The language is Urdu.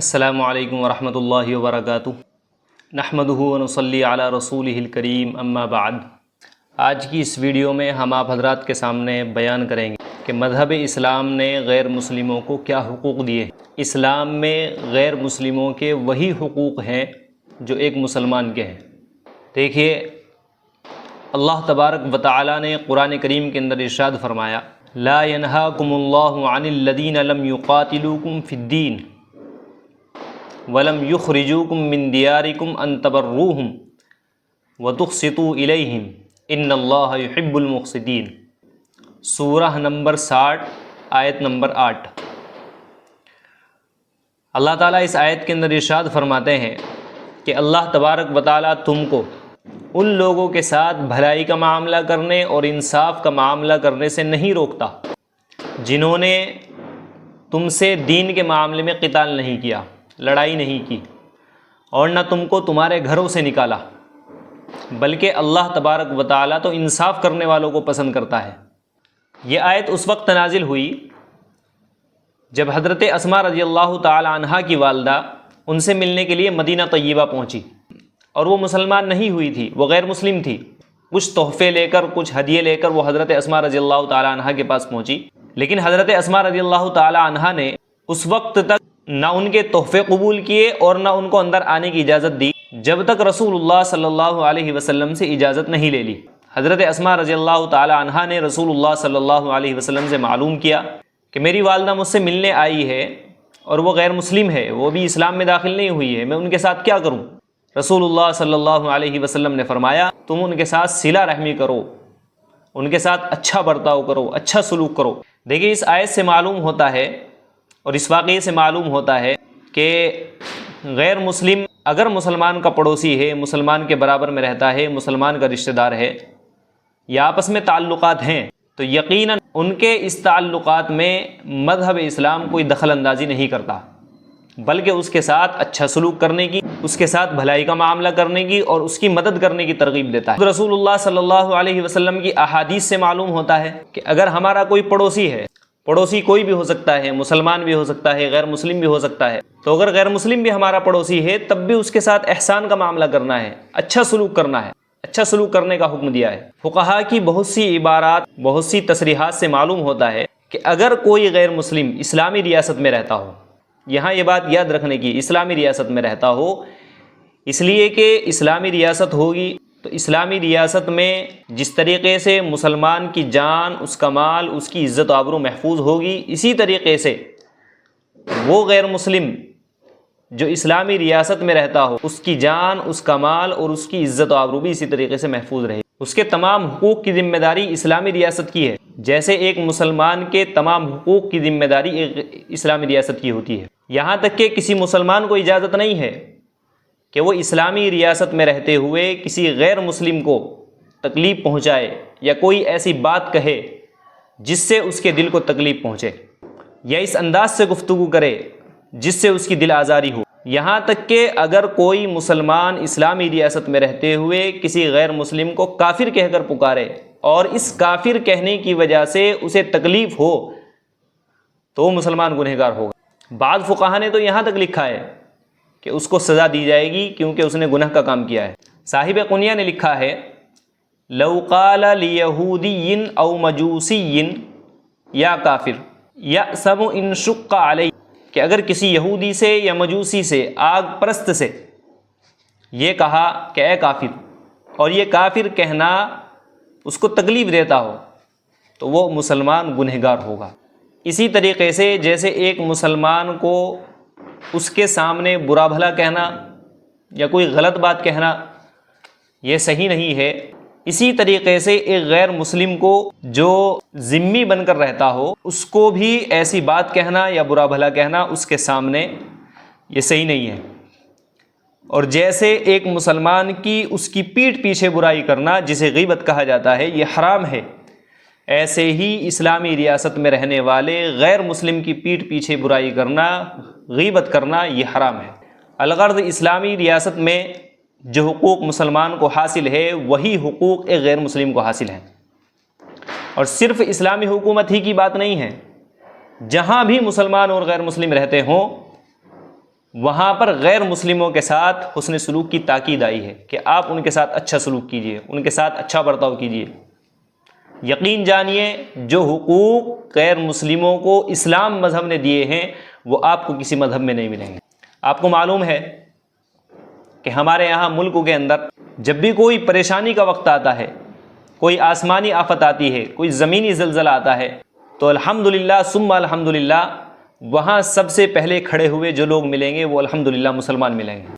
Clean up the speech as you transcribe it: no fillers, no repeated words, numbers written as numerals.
السلام علیکم ورحمۃ اللہ وبرکاتہ۔ نحمدہ ونصلی علی رسولہ الکریم، اما بعد۔ آج کی اس ویڈیو میں ہم آپ حضرات کے سامنے بیان کریں گے کہ مذہب اسلام نے غیر مسلموں کو کیا حقوق دیے۔ اسلام میں غیر مسلموں کے وہی حقوق ہیں جو ایک مسلمان کے ہیں۔ دیکھیے، اللہ تبارک و تعالی نے قرآن کریم کے اندر ارشاد فرمایا، لا ینہاکم اللہ عن الذین لم یقاتلوکم فی الدین وَلَمْ يُخْرِجُوكُم مِّن دِيَارِكُمْ أَن تَبَرُّوهُمْ وَتُقْسِطُوا إِلَيْهِمْ إِنَّ اللَّهَ يُحِبُّ الْمُقْسِطِينَ۔ سورہ نمبر 60 آیت نمبر 8۔ اللہ تعالیٰ اس آیت کے اندر ارشاد فرماتے ہیں کہ اللہ تبارک و تعالیٰ تم کو ان لوگوں کے ساتھ بھلائی کا معاملہ کرنے اور انصاف کا معاملہ کرنے سے نہیں روکتا جنہوں نے تم سے دین کے معاملے میں قتال نہیں کیا، لڑائی نہیں کی، اور نہ تم کو تمہارے گھروں سے نکالا، بلکہ اللہ تبارک و تعالیٰ تو انصاف کرنے والوں کو پسند کرتا ہے۔ یہ آیت اس وقت نازل ہوئی جب حضرت اسماء رضی اللہ تعالی عنہا کی والدہ ان سے ملنے کے لیے مدینہ طیبہ پہنچی، اور وہ مسلمان نہیں ہوئی تھی، وہ غیر مسلم تھی۔ کچھ تحفے لے کر، کچھ ہدیے لے کر وہ حضرت اسماء رضی اللہ تعالی عنہا کے پاس پہنچی، لیکن حضرت اسماء رضی اللہ تعالی عنہا نے اس وقت تک نہ ان کے تحفے قبول کیے اور نہ ان کو اندر آنے کی اجازت دی جب تک رسول اللہ صلی اللہ علیہ وسلم سے اجازت نہیں لے لی۔ حضرت اسماء رضی اللہ تعالی عنہا نے رسول اللہ صلی اللہ علیہ وسلم سے معلوم کیا کہ میری والدہ مجھ سے ملنے آئی ہے اور وہ غیر مسلم ہے، وہ بھی اسلام میں داخل نہیں ہوئی ہے، میں ان کے ساتھ کیا کروں؟ رسول اللہ صلی اللہ علیہ وسلم نے فرمایا، تم ان کے ساتھ صلہ رحمی کرو، ان کے ساتھ اچھا برتاؤ کرو، اچھا سلوک کرو۔ دیکھیے، اس آیت سے معلوم ہوتا ہے اور اس واقعے سے معلوم ہوتا ہے کہ غیر مسلم اگر مسلمان کا پڑوسی ہے، مسلمان کے برابر میں رہتا ہے، مسلمان کا رشتہ دار ہے، یا آپس میں تعلقات ہیں، تو یقیناً ان کے اس تعلقات میں مذہب اسلام کوئی دخل اندازی نہیں کرتا، بلکہ اس کے ساتھ اچھا سلوک کرنے کی، اس کے ساتھ بھلائی کا معاملہ کرنے کی اور اس کی مدد کرنے کی ترغیب دیتا ہے۔ رسول اللہ صلی اللہ علیہ وسلم کی احادیث سے معلوم ہوتا ہے کہ اگر ہمارا کوئی پڑوسی ہے، پڑوسی کوئی بھی ہو سکتا ہے، مسلمان بھی ہو سکتا ہے، غیر مسلم بھی ہو سکتا ہے، تو اگر غیر مسلم بھی ہمارا پڑوسی ہے تب بھی اس کے ساتھ احسان کا معاملہ کرنا ہے، اچھا سلوک کرنا ہے، اچھا سلوک کرنے کا حکم دیا ہے۔ فقہا کی بہت سی عبارات، بہت سی تصریحات سے معلوم ہوتا ہے کہ اگر کوئی غیر مسلم اسلامی ریاست میں رہتا ہو، یہاں یہ بات یاد رکھنے کی، اسلامی ریاست میں رہتا ہو، اس لیے کہ اسلامی ریاست ہوگی تو اسلامی ریاست میں جس طریقے سے مسلمان کی جان، اس کا مال، اس کی عزت و آبرو محفوظ ہوگی، اسی طریقے سے وہ غیر مسلم جو اسلامی ریاست میں رہتا ہو، اس کی جان، اس کا مال اور اس کی عزت و آبرو بھی اسی طریقے سے محفوظ رہے۔ اس کے تمام حقوق کی ذمہ داری اسلامی ریاست کی ہے، جیسے ایک مسلمان کے تمام حقوق کی ذمہ داری ایک اسلامی ریاست کی ہوتی ہے۔ یہاں تک کہ کسی مسلمان کو اجازت نہیں ہے کہ وہ اسلامی ریاست میں رہتے ہوئے کسی غیر مسلم کو تکلیف پہنچائے یا کوئی ایسی بات کہے جس سے اس کے دل کو تکلیف پہنچے، یا اس انداز سے گفتگو کرے جس سے اس کی دل آزاری ہو۔ یہاں تک کہ اگر کوئی مسلمان اسلامی ریاست میں رہتے ہوئے کسی غیر مسلم کو کافر کہہ کر پکارے اور اس کافر کہنے کی وجہ سے اسے تکلیف ہو تو وہ مسلمان گنہگار ہوگا۔ بعض فقہا نے تو یہاں تک لکھا ہے کہ اس کو سزا دی جائے گی کیونکہ اس نے گناہ کا کام کیا ہے۔ صاحب قنیہ نے لکھا ہے، لو قال لیہودی او مجوسی یا کافر یأثم ان شق علیہ، کہ اگر کسی یہودی سے یا مجوسی سے، آگ پرست سے یہ کہا کہ اے کافر، اور یہ کافر کہنا اس کو تکلیف دیتا ہو تو وہ مسلمان گنہگار ہوگا۔ اسی طریقے سے جیسے ایک مسلمان کو اس کے سامنے برا بھلا کہنا یا کوئی غلط بات کہنا یہ صحیح نہیں ہے، اسی طریقے سے ایک غیر مسلم کو جو ذمہ بن کر رہتا ہو اس کو بھی ایسی بات کہنا یا برا بھلا کہنا اس کے سامنے یہ صحیح نہیں ہے۔ اور جیسے ایک مسلمان کی اس کی پیٹھ پیچھے برائی کرنا جسے غیبت کہا جاتا ہے یہ حرام ہے، ایسے ہی اسلامی ریاست میں رہنے والے غیر مسلم کی پیٹھ پیچھے برائی کرنا، غیبت کرنا یہ حرام ہے۔ الغرض اسلامی ریاست میں جو حقوق مسلمان کو حاصل ہے وہی حقوق ایک غیر مسلم کو حاصل ہیں، اور صرف اسلامی حکومت ہی کی بات نہیں ہے، جہاں بھی مسلمان اور غیر مسلم رہتے ہوں وہاں پر غیر مسلموں کے ساتھ حسن سلوک کی تاکید آئی ہے کہ آپ ان کے ساتھ اچھا سلوک کیجیے، ان کے ساتھ اچھا برتاؤ کیجیے۔ یقین جانیے جو حقوق غیر مسلموں کو اسلام مذہب نے دیے ہیں وہ آپ کو کسی مذہب میں نہیں ملیں گے۔ آپ کو معلوم ہے کہ ہمارے یہاں ملک کے اندر جب بھی کوئی پریشانی کا وقت آتا ہے، کوئی آسمانی آفت آتی ہے، کوئی زمینی زلزلہ آتا ہے، تو الحمدللہ ثم الحمدللہ وہاں سب سے پہلے کھڑے ہوئے جو لوگ ملیں گے وہ الحمدللہ مسلمان ملیں گے۔